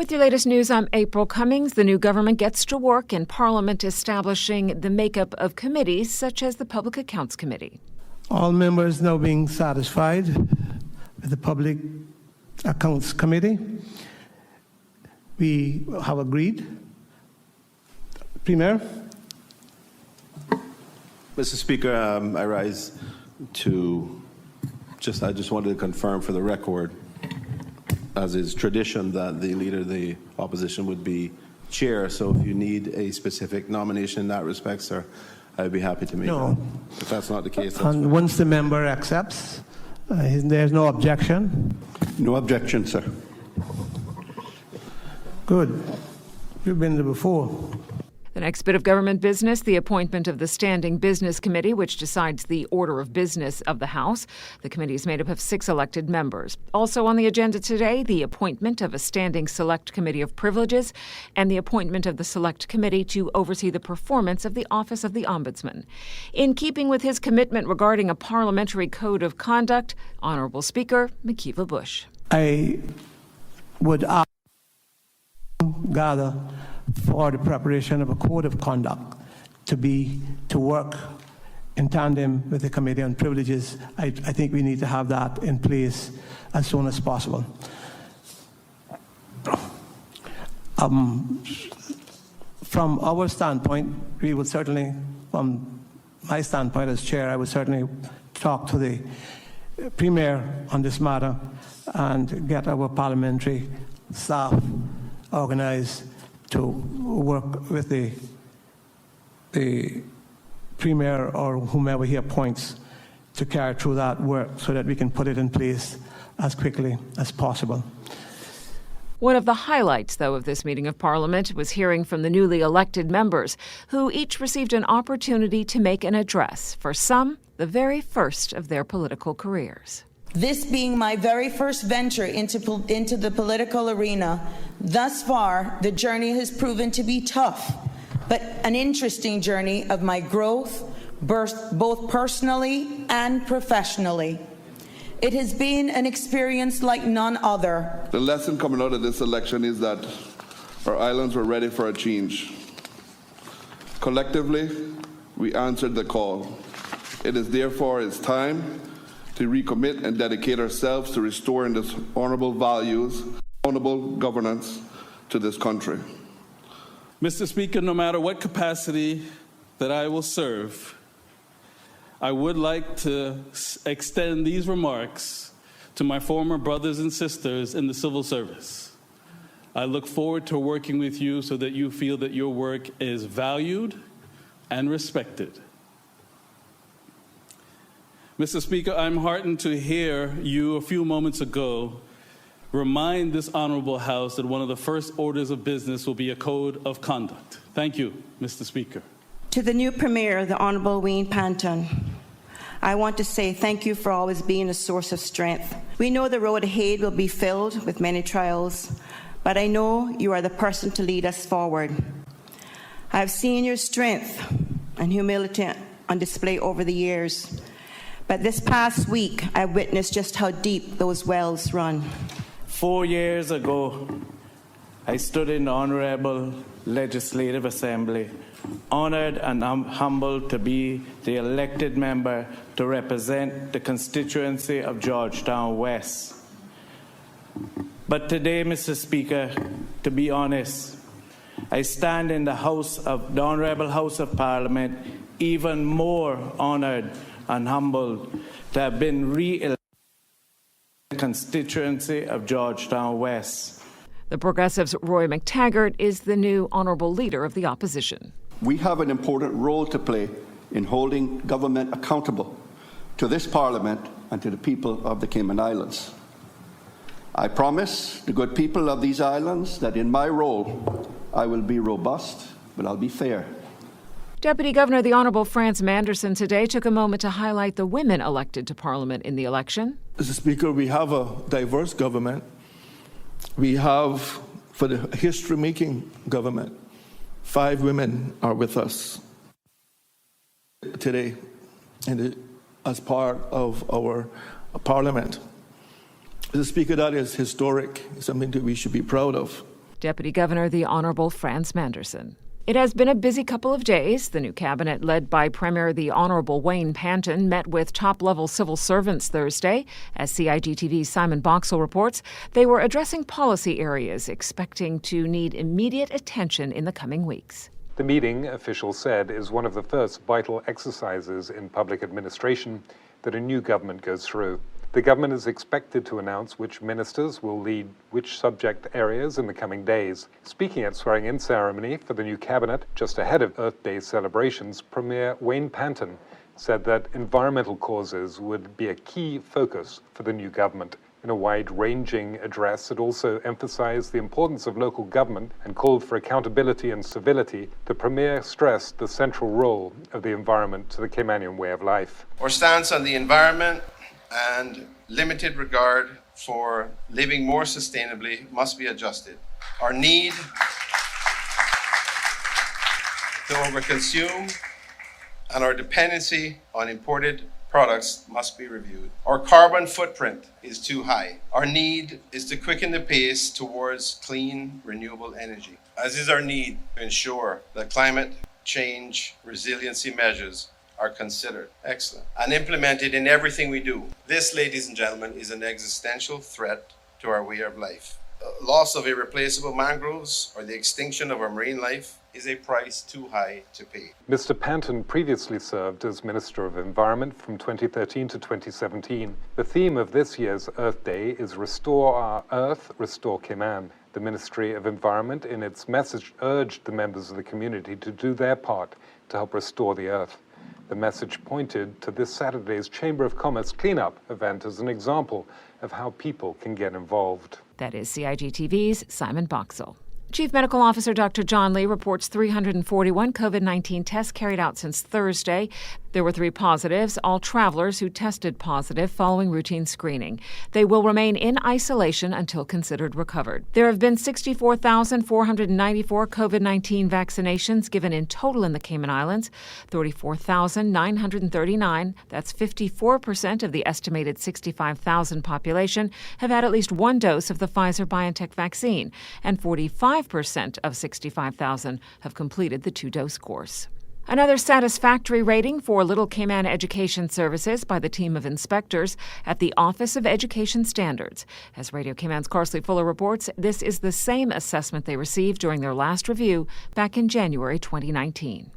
With your latest news, I'm April Cummings. The new government gets to work in Parliament establishing the makeup of committees such as the Public Accounts Committee. All members now being satisfied with the Public Accounts Committee. We have agreed. Premier. Mr. Speaker, I rise to I just wanted to confirm for the record, as is tradition, that the Leader of the Opposition would be chair. So if you need a specific nomination in that respect, sir, I'd be happy to make that. If that's not the case, that's and once the member accepts, there's no objection? No objection, sir. Good. You've been there before. The next bit of government business, the appointment of the Standing Business Committee, which decides the order of business of the House. The committee is made up of 6 elected members. Also on the agenda today, the appointment of a Standing Select Committee of Privileges and the appointment of the Select Committee to oversee the performance of the Office of the Ombudsman. In keeping with his commitment regarding a parliamentary code of conduct, Honourable Speaker McKeeva Bush. I would gather for the preparation of a code of conduct to work in tandem with the Committee on Privileges. I think we need to have that in place as soon as possible. From our standpoint, we would certainly, from my standpoint as chair, I would certainly talk to the Premier on this matter and get our parliamentary staff organized to work with the Premier or whomever he appoints to carry through that work so that we can put it in place as quickly as possible. One of the highlights, though, of this meeting of Parliament was hearing from the newly elected members, who each received an opportunity to make an address, for some, the very first of their political careers. This being my very first venture into the political arena, thus far, the journey has proven to be tough, but an interesting journey of my growth, both personally and professionally. It has been an experience like none other. The lesson coming out of this election is that our islands were ready for a change. Collectively, we answered the call. It is therefore its time to recommit and dedicate ourselves to restoring this honorable values, honorable governance to this country. Mr. Speaker, no matter what capacity that I will serve, I would like to extend these remarks to my former brothers and sisters in the civil service. I look forward to working with you so that you feel that your work is valued and respected. Mr. Speaker, I'm heartened to hear you a few moments ago remind this honorable House that one of the first orders of business will be a code of conduct. Thank you, Mr. Speaker. To the new Premier, the Honourable Wayne Panton, I want to say thank you for always being a source of strength. We know the road ahead will be filled with many trials, but I know you are the person to lead us forward. I have seen your strength and humility on display over the years. But this past week, I witnessed just how deep those wells run. 4 years ago, I stood in the Honorable Legislative Assembly, honored and humbled to be the elected member to represent the constituency of Georgetown West. But today, Mr. Speaker, to be honest, I stand in the Honorable House of Parliament even more honored and humbled to have been re-elected in the constituency of Georgetown West. The Progressive's Roy McTaggart is the new Honourable Leader of the Opposition. We have an important role to play in holding government accountable to this Parliament and to the people of the Cayman Islands. I promise the good people of these islands that in my role I will be robust, but I'll be fair. Deputy Governor the Honourable France Manderson today took a moment to highlight the women elected to Parliament in the election. Mr. Speaker, we have a diverse government. We have, for the history-making government, 5 women are with us today as part of our Parliament. Mr. Speaker, that is historic, something that we should be proud of. Deputy Governor the Honorable Franz Manderson. It has been a busy couple of days. The new cabinet, led by Premier the Honorable Wayne Panton, met with top-level civil servants Thursday. As CIGTV's Simon Boxall reports, they were addressing policy areas expecting to need immediate attention in the coming weeks. The meeting, officials said, is one of the first vital exercises in public administration that a new government goes through. The government is expected to announce which ministers will lead which subject areas in the coming days. Speaking at swearing-in ceremony for the new cabinet just ahead of Earth Day celebrations, Premier Wayne Panton said that environmental causes would be a key focus for the new government. In a wide-ranging address, it also emphasized the importance of local government and called for accountability and civility. The Premier stressed the central role of the environment to the Caymanian way of life. Our stance on the environment and limited regard for living more sustainably must be adjusted. Our need to overconsume and our dependency on imported products must be reviewed. Our carbon footprint is too high. Our need is to quicken the pace towards clean, renewable energy, as is our need to ensure that climate change resiliency measures are considered, excellent, and implemented in everything we do. This, ladies and gentlemen, is an existential threat to our way of life. The loss of irreplaceable mangroves or the extinction of our marine life is a price too high to pay. Mr. Panton previously served as Minister of Environment from 2013 to 2017. The theme of this year's Earth Day is Restore Our Earth, Restore Cayman. The Ministry of Environment, in its message, urged the members of the community to do their part to help restore the Earth. The message pointed to this Saturday's Chamber of Commerce cleanup event as an example of how people can get involved. That is CIGTV's Simon Boxall. Chief Medical Officer Dr. John Lee reports 341 COVID-19 tests carried out since Thursday. There were 3 positives, all travelers who tested positive following routine screening. They will remain in isolation until considered recovered. There have been 64,494 COVID-19 vaccinations given in total in the Cayman Islands, 34,939, that's 54% of the estimated 65,000 population, have had at least one dose of the Pfizer-BioNTech vaccine, and 45% of 65,000 have completed the 2-dose course. Another satisfactory rating for Little Cayman Education Services by the team of inspectors at the Office of Education Standards. As Radio Cayman's Carsley Fuller reports, this is the same assessment they received during their last review back in January 2019.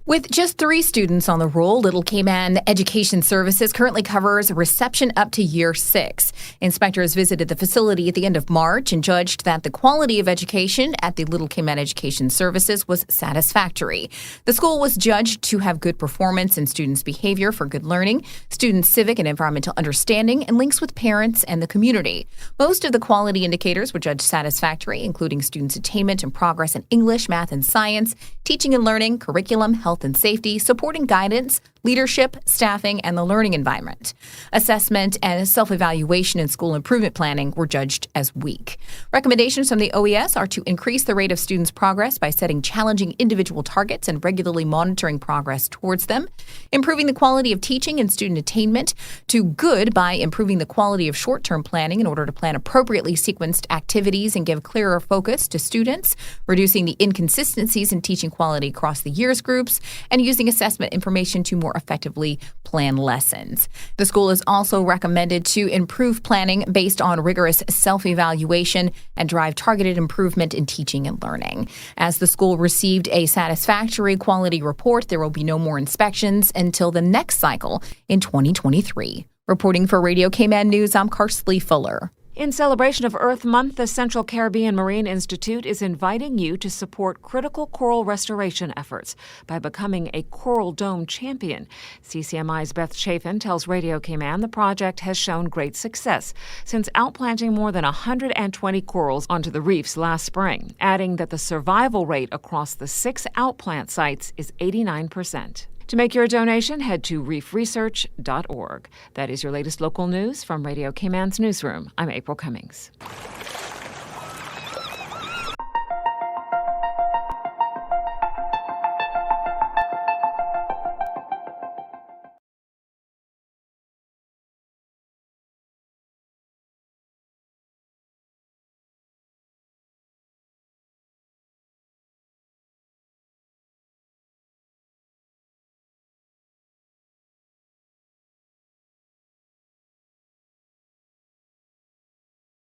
With just 3 students on the roll, Little Cayman Education Services currently covers reception up to year 6. Inspectors visited the facility at the end of March and judged that the quality of education at the Little Cayman Education Services was satisfactory. The school was judged to have good performance in students' behavior for good learning, students' civic and environmental understanding, and links with parents and the community. Most of the quality indicators were judged satisfactory, including students' attainment and progress in English, math, and science, teaching and learning, curriculum, health and safety, supporting guidance, leadership, staffing, and the learning environment. Assessment and self-evaluation and school improvement planning were judged as weak. Recommendations from the OES are to increase the rate of students' progress by setting challenging individual targets and regularly monitoring progress towards them, improving the quality of teaching and student attainment, to good by improving the quality of short-term planning in order to plan appropriately sequenced activities and give clearer focus to students, reducing the inconsistencies in teaching quality across the years groups, and using assessment information to more effectively plan lessons. The school is also recommended to improve planning based on rigorous self-evaluation and drive targeted improvement in teaching and learning. As the school received a satisfactory quality report, there will be no more inspections until the next cycle in 2023. Reporting for Radio Cayman News, I'm Carsley Fuller. In celebration of Earth Month, the Central Caribbean Marine Institute is inviting you to support critical coral restoration efforts by becoming a Coral Dome champion. CCMI's Beth Chafin tells Radio Cayman the project has shown great success since outplanting more than 120 corals onto the reefs last spring, adding that the survival rate across the 6 outplant sites is 89%. To make your donation, head to reefresearch.org. That is your latest local news from Radio Cayman's newsroom. I'm April Cummings.